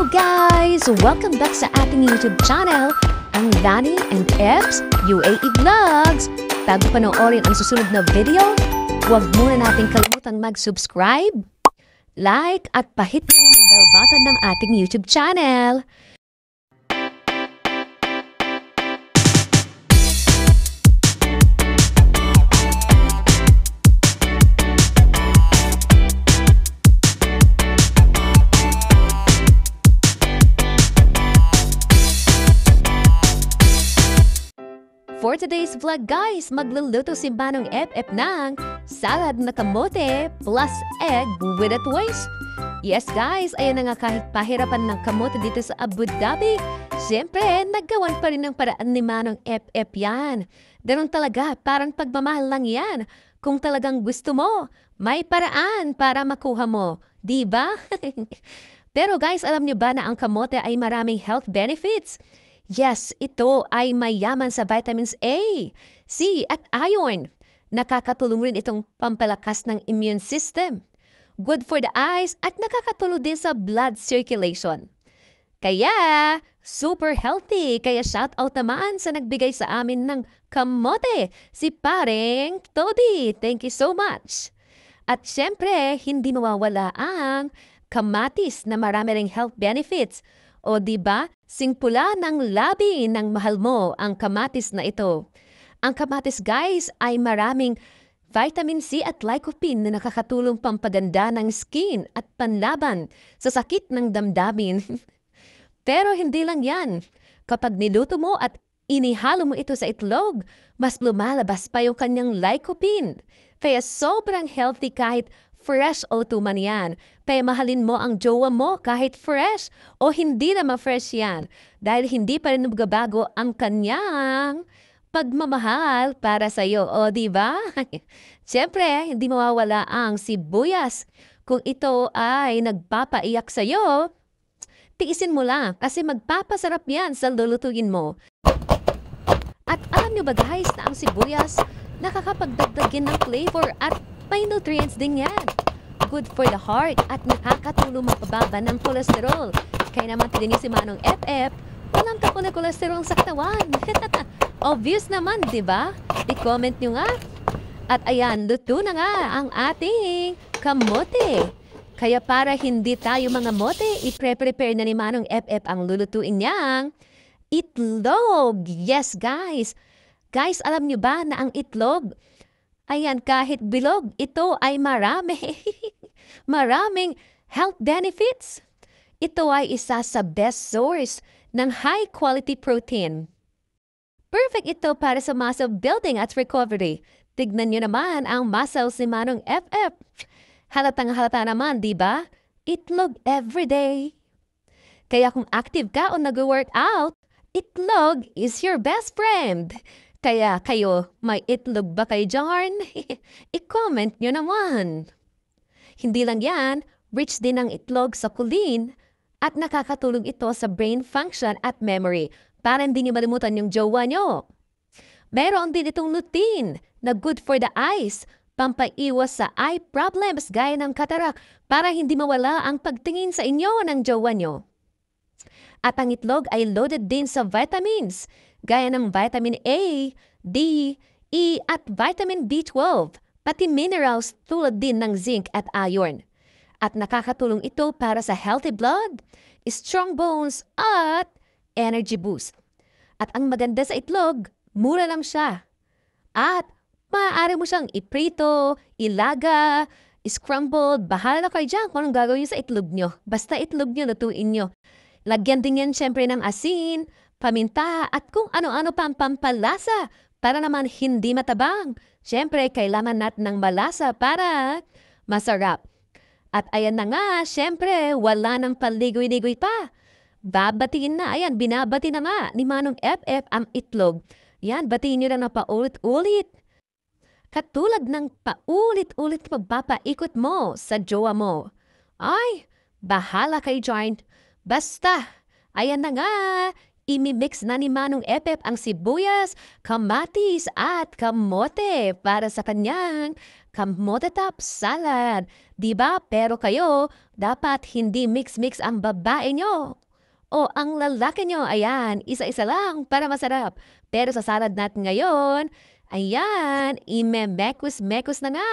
Hello guys! Welcome back sa ating YouTube channel, ang Lani and Eps UAE Vlogs. Bago panoorin ang susunod na video, huwag muna natin kalimutang mag-subscribe, like at pahit na rin ang bell button ng ating YouTube channel. For today's vlog guys, magluluto si Manong FF ng salad na kamote plus egg with a twist. Yes guys, ayan na nga, kahit pahirapan ng kamote dito sa Abu Dhabi, siyempre naggawan pa rin ng paraan ni Manong FF yan. Ganun talaga, parang pagmamahal lang yan. Kung talagang gusto mo, may paraan para makuha mo. Diba? Pero guys, alam nyo ba na ang kamote ay maraming health benefits? Yes, ito ay mayaman sa vitamins A, C at iron. Nakakatulong rin itong pampalakas ng immune system. Good for the eyes at nakakatulong din sa blood circulation. Kaya, super healthy. Kaya shout out naman sa nagbigay sa amin ng kamote, si Pareng Todi. Thank you so much. At syempre, hindi mawawala ang kamatis na marami ring health benefits. O diba, singpula ng labi ng mahal mo ang kamatis na ito. Ang kamatis guys ay maraming vitamin C at lycopene na nakakatulong pampaganda ng skin at panlaban sa sakit ng damdamin. Pero hindi lang yan. Kapag niluto mo at inihalo mo ito sa itlog, mas lumalabas pa yung kanyang lycopene. Kaya sobrang healthy kahit fresh o tuman yan. Kaya mahalin mo ang jowa mo kahit fresh o hindi naman fresh yan. Dahil hindi pa rin nagbabago ang kanyang pagmamahal para sa'yo. O diba? Siyempre, hindi mawawala ang sibuyas. Kung ito ay nagpapaiyak sa'yo, tiisin mo lang kasi magpapasarap yan sa lulutuin mo. At alam nyo ba guys na ang sibuyas nakakapagdagdagin ng flavor at may nutrients din yan. Good for the heart at nakakatulong mapababa ng kolesterol. Kaya naman tignan niyo si Manong FF, walang tako na kolesterol sa katawan. Obvious naman, di ba? I-comment nyo nga. At ayan, luto na nga ang ating kamote. Kaya para hindi tayo mga mote, i-prepare na ni Manong FF ang lulutuin niyang itlog. Yes, guys. Guys, alam nyo ba na ang itlog, ayan, kahit bilog, ito ay maraming health benefits. Ito ay isa sa best source ng high-quality protein. Perfect ito para sa muscle building at recovery. Tignan nyo naman ang muscles ni Manong FF. Halatang halata naman, di ba? Itlog everyday. Kaya kung active ka o nag-workout, itlog is your best friend. Kaya kayo, may itlog ba kayo dyan? I-comment nyo naman. Hindi lang yan, rich din ang itlog sa choline at nakakatulong ito sa brain function at memory para hindi nyo malimutan yung jowa nyo. Meron din itong lutein na good for the eyes, pampaiwas sa eye problems gaya ng katarak para hindi mawala ang pagtingin sa inyo ng jowa nyo. At ang itlog ay loaded din sa vitamins, gaya ng vitamin A, D, E at vitamin B12, pati minerals tulad din ng zinc at iron. At nakakatulong ito para sa healthy blood, strong bones at energy boost. At ang maganda sa itlog, mura lang siya. At maaari mo siyang iprito, ilaga, scrambled, bahala kayo dyan kung anong gagawin sa itlog nyo. Basta itlog nyo, lutuin nyo. Lagyan din yan syempre ng asin, paminta at kung ano-ano pang pampalasa para naman hindi matabang. Syempre, kailangan natin ng malasa para masarap. At ayan na nga, syempre, wala nang paligoy-ligoy pa. Babatiin na, ayan, binabati na nga ni Manong FF ang itlog. Yan, batiin nyo lang na paulit-ulit. Katulad ng paulit-ulit pagpapaikot mo sa jowa mo. Ay, bahala kayo dyan. Basta, ayan na nga, imimix na ni Manong FF ang sibuyas, kamatis at kamote para sa kanyang kamote top salad. Diba? Pero kayo, dapat hindi mix-mix ang babae nyo. O ang lalaki nyo, ayan, isa-isa lang para masarap. Pero sa salad natin ngayon, ayan, ime-mekos-mekos na nga.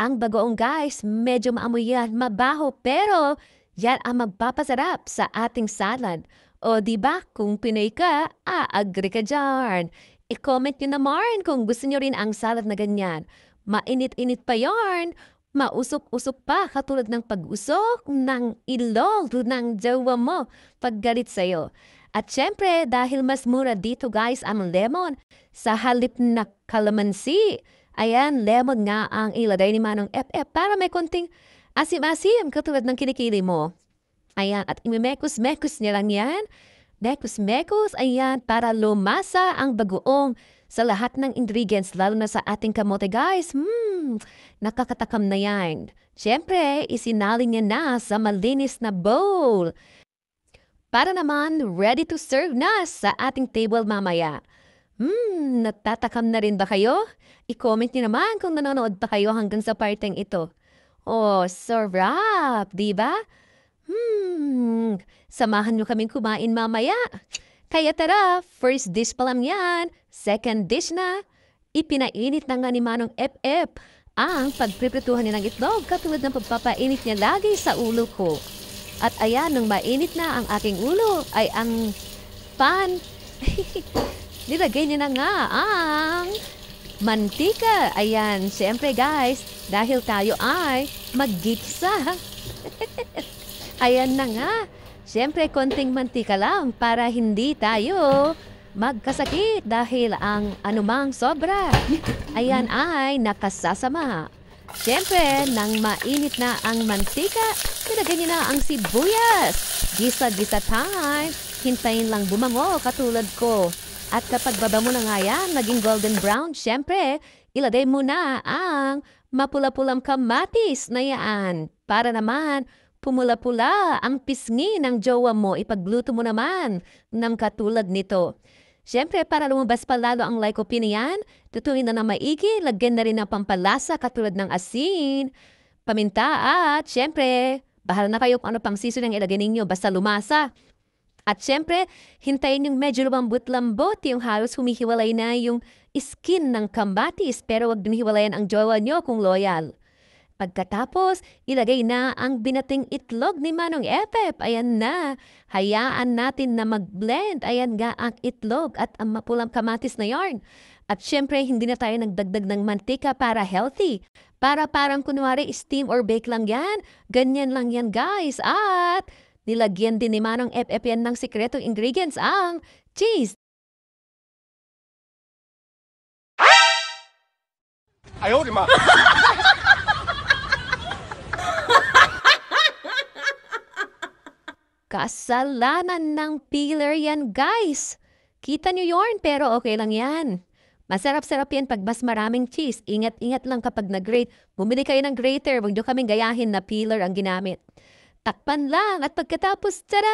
Ang bagoong guys, medyo maamoy yan, mabaho, pero yan ang magpapasarap sa ating salad. O diba, kung Pinoy ka, agree ka dyan. I-comment nyo naman kung gusto nyo rin ang salad na ganyan. Mainit-init pa yarn, mausok-usok pa katulad ng pag-usok ng ilong ng jowa mo pag galit sa'yo. At syempre, dahil mas mura dito guys ang lemon sa halip na kalamansi. Ayan, lemon nga ang ilagay ni Manong FF para may konting asim-asim katulad ng kinikili mo. Ayan, at imimekos-mekos niya lang yan. Mekos-mekos, ayan, para lumasa ang bagoong sa lahat ng ingredients, lalo na sa ating kamote guys. Nakakatakam na yan. Siyempre, isinali niya na sa malinis na bowl. Para naman, ready to serve na sa ating table mamaya. Natatakam na rin ba kayo? I-comment niyo naman kung nanonood pa kayo hanggang sa parteng ito. Oh, sarap, di ba? Samahan niyo kaming kumain mamaya. Kaya tara, first dish pa lang yan, second dish na. Ipinainit na nga ni Manong FF ang pagpriprituhan niya ng itlog katulad ng pagpapainit niya lagi sa ulo ko. At ayan, nung mainit na ang aking ulo, ay ang pan, nilagay niya na nga ang mantika. Ayan, syempre guys, dahil tayo ay mag-gitsa. Ayan na nga. Siyempre, konting mantika lang para hindi tayo magkasakit dahil ang anumang sobra, ayan ay nakasasama. Siyempre, nang mainit na ang mantika, ilagay niyo na ang sibuyas. Gisa-gisa time. Hintayin lang bumango katulad ko. At kapag baba mo na nga yan, naging golden brown, siyempre, ilagay mo na ang mapula-pulang kamatis na yan. Para naman, pumula-pula ang pisngi ng jowa mo, ipagluto mo naman ng katulad nito. Siyempre, para lumabas pa lalo ang lycopene yan, tutuin na maigi, lagyan na rin ng pampalasa katulad ng asin, paminta at siyempre, bahala na kayo kung ano pang seasoning ilagay ninyo basta lumasa. At siyempre, hintayin yung medyo lumambot-lambot, yung halos humihiwalay na yung skin ng kamatis, pero wag din hiwalayan ang jowa nyo kung loyal. Pagkatapos, ilagay na ang binating itlog ni Manong FF. Ayan na. Hayaan natin na mag-blend. Ayan nga ang itlog at ang mapulang kamatis na yarn. At syempre, hindi na tayo nagdagdag ng mantika para healthy. Para parang kunwari steam or bake lang yan. Ganyan lang yan guys. At nilagyan din ni Manong FF yan ng sikretong ingredients ang cheese. Ayaw, di ma. Kasalanan ng peeler yan, guys. Kita nyo yun, pero okay lang yan. Masarap-sarap yan pag mas maraming cheese. Ingat-ingat lang kapag nag-grate. Bumili kayo ng grater, huwag nyo kaming gayahin na peeler ang ginamit. Takpan lang at pagkatapos, tada!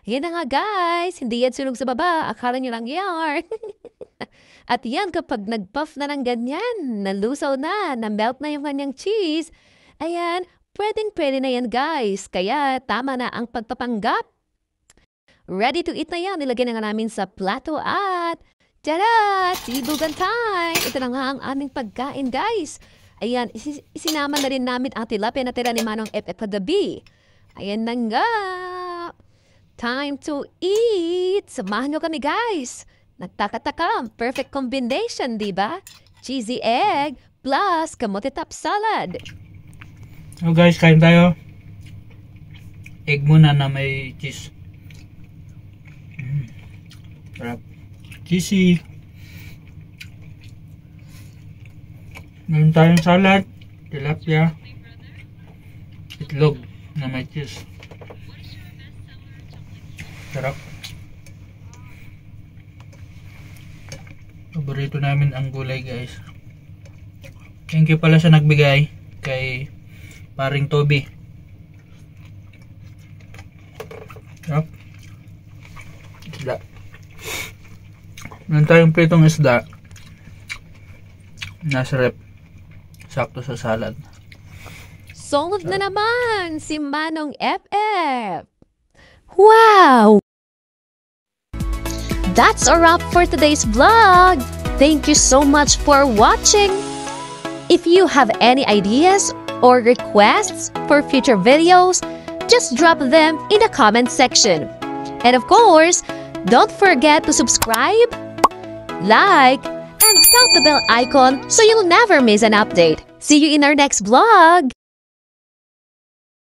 Yan na nga, guys. Hindi yan sunog sa baba. Akala nyo lang yan. At yan, kapag nag-puff na ng ganyan, nalusaw na, na-melt na yung kanyang cheese, ayan, pwedeng-pwede na yan guys. Kaya tama na ang pagpapanggap. Ready to eat na yan. Nilagay na nga namin sa plato at tada! Sibugan time! Ito na nga ang aming pagkain guys. Ayan, isinama na rin namin ang tilapia na tira ni Manong FF kagabi. Ayan na nga. Time to eat! Samahan nyo kami guys. Nagtaka-taka, perfect combination, di ba? Cheesy egg plus kamote top salad. So guys, kain tayo. Egg muna na may cheese. Sarap. Cheesy. Meron tayong salad, tilapia, itlog na may cheese. Sarap. Paborito namin ang gulay guys. Thank you pala sa nagbigay kay Paring Toby. Sarap. Isda. Meron tayong pritong isda. Nasa rep. Sakto sa salad. Solved na naman si Manong FF. Wow! That's a wrap for today's vlog. Thank you so much for watching. If you have any ideas or requests for future videos, just drop them in the comment section. And of course, don't forget to subscribe, like, and tap the bell icon so you'll never miss an update. See you in our next vlog!